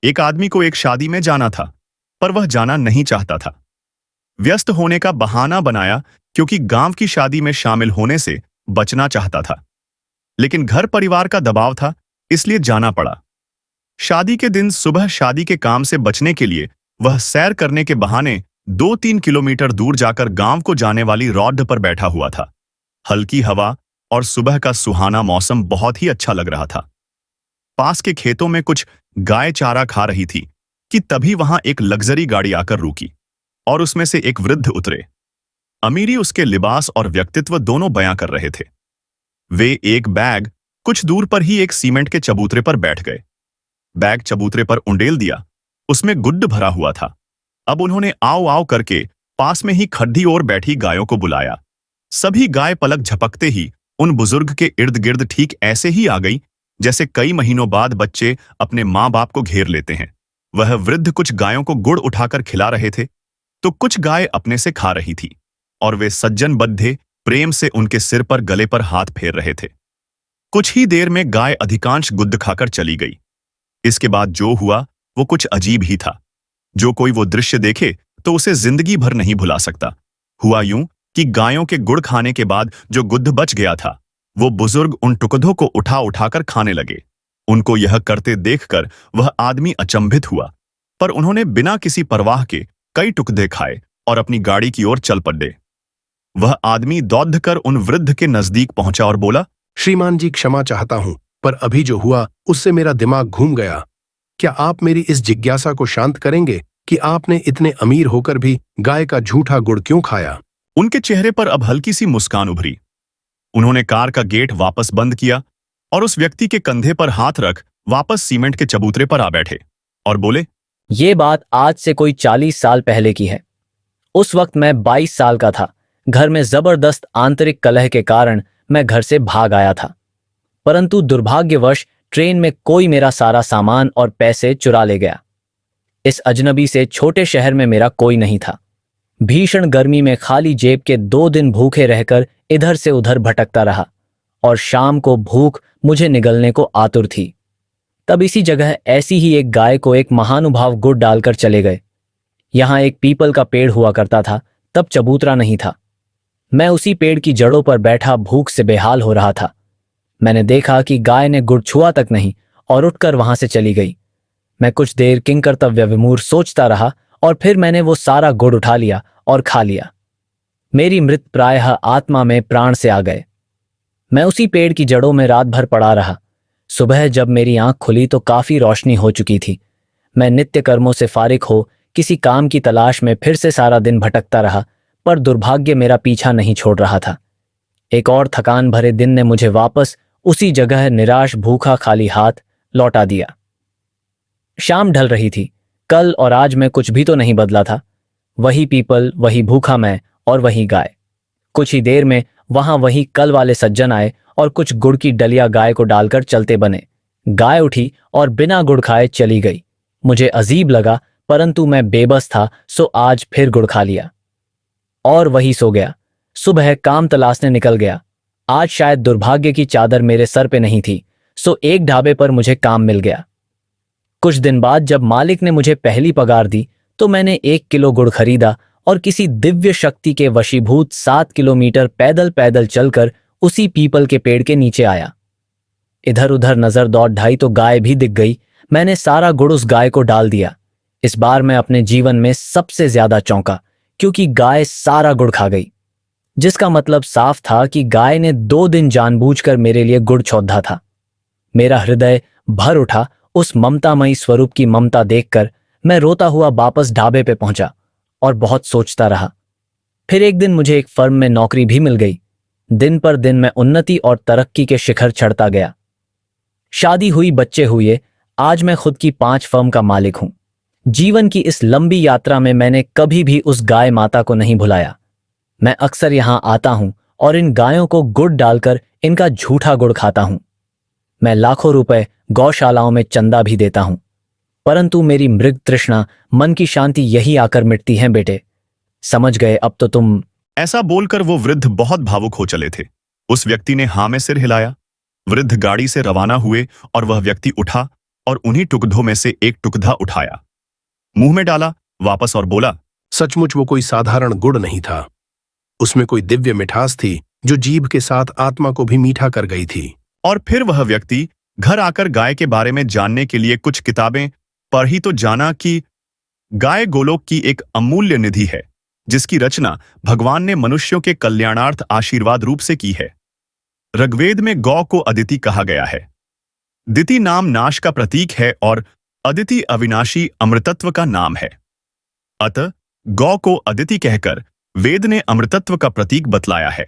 एक आदमी को एक शादी में जाना था, पर वह जाना नहीं चाहता था। व्यस्त होने का बहाना बनाया क्योंकि गांव की शादी में शामिल होने से बचना चाहता था, लेकिन घर परिवार का दबाव था, इसलिए जाना पड़ा। शादी के दिन सुबह शादी के काम से बचने के लिए वह सैर करने के बहाने 2-3 किलोमीटर दूर जाकर गांव को जाने वाली रोड पर बैठा हुआ था। हल्की हवा और सुबह का सुहाना मौसम बहुत ही अच्छा लग रहा था। पास के खेतों में कुछ गाय चारा खा रही थी कि तभी वहां एक लग्जरी गाड़ी आकर रुकी और उसमें से एक वृद्ध उतरे। अमीरी उसके लिबास और व्यक्तित्व दोनों बयां कर रहे थे। वे एक बैग कुछ दूर पर ही एक सीमेंट के चबूतरे पर बैठ गए। बैग चबूतरे पर उंडेल दिया, उसमें गुड्ड भरा हुआ था। अब उन्होंने आओ आओ करके पास में ही खड्डी ओर बैठी गायों को बुलाया। सभी गाय पलक झपकते ही उन बुजुर्ग के इर्द गिर्द ठीक ऐसे ही आ गई जैसे कई महीनों बाद बच्चे अपने माँ बाप को घेर लेते हैं। वह वृद्ध कुछ गायों को गुड़ उठाकर खिला रहे थे तो कुछ गाय अपने से खा रही थी, और वे सज्जन बद्धे प्रेम से उनके सिर पर गले पर हाथ फेर रहे थे। कुछ ही देर में गाय अधिकांश गुद्द खाकर चली गई। इसके बाद जो हुआ वो कुछ अजीब ही था। जो कोई वो दृश्य देखे तो उसे जिंदगी भर नहीं भुला सकता। हुआ यूं कि गायों के गुड़ खाने के बाद जो गुद्द बच गया था, वो बुजुर्ग उन टुकड़ों को उठा उठाकर खाने लगे। उनको यह करते देखकर वह आदमी अचंभित हुआ, पर उन्होंने बिना किसी परवाह के कई टुकड़े खाए और अपनी गाड़ी की ओर चल पड़े। वह आदमी दौड़कर उन वृद्ध के नजदीक पहुंचा और बोला, श्रीमान जी, क्षमा चाहता हूं, पर अभी जो हुआ उससे मेरा दिमाग घूम गया। क्या आप मेरी इस जिज्ञासा को शांत करेंगे कि आपने इतने अमीर होकर भी गाय का झूठा गुड़ क्यों खाया? उनके चेहरे पर अब हल्की सी मुस्कान उभरी। उन्होंने कार का गेट वापस बंद किया और उस व्यक्ति के कंधे पर हाथ रख वापस सीमेंट के चबूतरे पर आ बैठे और बोले, ये बात आज से कोई 40 साल पहले की है। उस वक्त मैं 22 साल का था। घर में जबरदस्त आंतरिक कलह के कारण मैं घर से भाग आया था, परंतु दुर्भाग्यवश ट्रेन में कोई मेरा सारा सामान और पैसे चुरा ले गया। इस अजनबी से छोटे शहर में मेरा कोई नहीं था। भीषण गर्मी में खाली जेब के 2 दिन भूखे रहकर इधर से उधर भटकता रहा और शाम को भूख मुझे निगलने को आतुर थी। तब इसी जगह ऐसी ही एक गाय को एक महानुभाव गुड़ डालकर चले गए। यहां एक पीपल का पेड़ हुआ करता था, तब चबूतरा नहीं था। मैं उसी पेड़ की जड़ों पर बैठा भूख से बेहाल हो रहा था। मैंने देखा कि गाय ने गुड़ छुआ तक नहीं और उठकर वहां से चली गई। मैं कुछ देर किंकर्तव्य विमूढ़ सोचता रहा और फिर मैंने वो सारा गुड़ उठा लिया और खा लिया। मेरी मृत प्रायः आत्मा में प्राण से आ गए। मैं उसी पेड़ की जड़ों में रात भर पड़ा रहा। सुबह जब मेरी आंख खुली तो काफी रोशनी हो चुकी थी। मैं नित्य कर्मों से फारिग हो किसी काम की तलाश में फिर से सारा दिन भटकता रहा, पर दुर्भाग्य मेरा पीछा नहीं छोड़ रहा था। एक और थकान भरे दिन ने मुझे वापस उसी जगह निराश भूखा खाली हाथ लौटा दिया। शाम ढल रही थी। कल और आज में कुछ भी तो नहीं बदला था। वही पीपल, वही भूखा मैं और वही गाय। कुछ ही देर में वहां वही कल वाले सज्जन आए और कुछ गुड़ की डलिया गाय को डालकर चलते बने। गाय उठी और बिना गुड़ खाए चली गई। मुझे अजीब लगा, परंतु मैं बेबस था, सो आज फिर गुड़ खा लिया और वही सो गया। सुबह काम तलाशने निकल गया। आज शायद दुर्भाग्य की चादर मेरे सर पे नहीं थी, सो एक ढाबे पर मुझे काम मिल गया। कुछ दिन बाद जब मालिक ने मुझे पहली पगार दी तो मैंने 1 किलो गुड़ खरीदा और किसी दिव्य शक्ति के वशीभूत 7 किलोमीटर पैदल पैदल चलकर उसी पीपल के पेड़ के नीचे आया। इधर उधर नजर दौड़ ढाई तो गाय भी दिख गई। मैंने सारा गुड़ उस गाय को डाल दिया। इस बार मैं अपने जीवन में सबसे ज्यादा चौंका, क्योंकि गाय सारा गुड़ खा गई, जिसका मतलब साफ था कि गाय ने 2 दिन जानबूझकर मेरे लिए गुड़ छोड़ा था। मेरा हृदय भर उठा उस ममतामयी स्वरूप की ममता देखकर। मैं रोता हुआ वापस ढाबे पे पहुंचा और बहुत सोचता रहा। फिर एक दिन मुझे एक फर्म में नौकरी भी मिल गई। दिन पर दिन मैं उन्नति और तरक्की के शिखर चढ़ता गया। शादी हुई, बच्चे हुए। आज मैं खुद की 5 फर्म का मालिक हूं। जीवन की इस लंबी यात्रा में मैंने कभी भी उस गाय माता को नहीं भुलाया। मैं अक्सर यहां आता हूं और इन गायों को गुड़ डालकर इनका झूठा गुड़ खाता हूं। मैं लाखों रुपए गौशालाओं में चंदा भी देता हूं, परंतु मेरी मृग तृष्णा, मन की शांति यही आकर मिटती है बेटे। समझ गए अब तो तुम? ऐसा बोलकर वो वृद्ध बहुत भावुक हो चले थे। उस व्यक्ति ने हाँ में सिर हिलाया। वृद्ध गाड़ी से रवाना हुए और वह व्यक्ति उठा और उन्हीं टुकड़ों में से एक टुकड़ा उठाया, मुंह में डाला वापस और बोला, सचमुच वो कोई साधारण गुड़ नहीं था। उसमें कोई दिव्य मिठास थी जो जीभ के साथ आत्मा को भी मीठा कर गई थी। और फिर वह व्यक्ति घर आकर गाय के बारे में जानने के लिए कुछ किताबें पढ़ ही तो जाना कि गाय गोलोक की एक अमूल्य निधि है, जिसकी रचना भगवान ने मनुष्यों के कल्याणार्थ आशीर्वाद रूप से की है। ऋग्वेद में गौ को अदिति कहा गया है। दिति नाम नाश का प्रतीक है और अदिति अविनाशी अमृतत्व का नाम है। अतः गौ को अदिति कहकर वेद ने अमृतत्व का प्रतीक बतलाया है।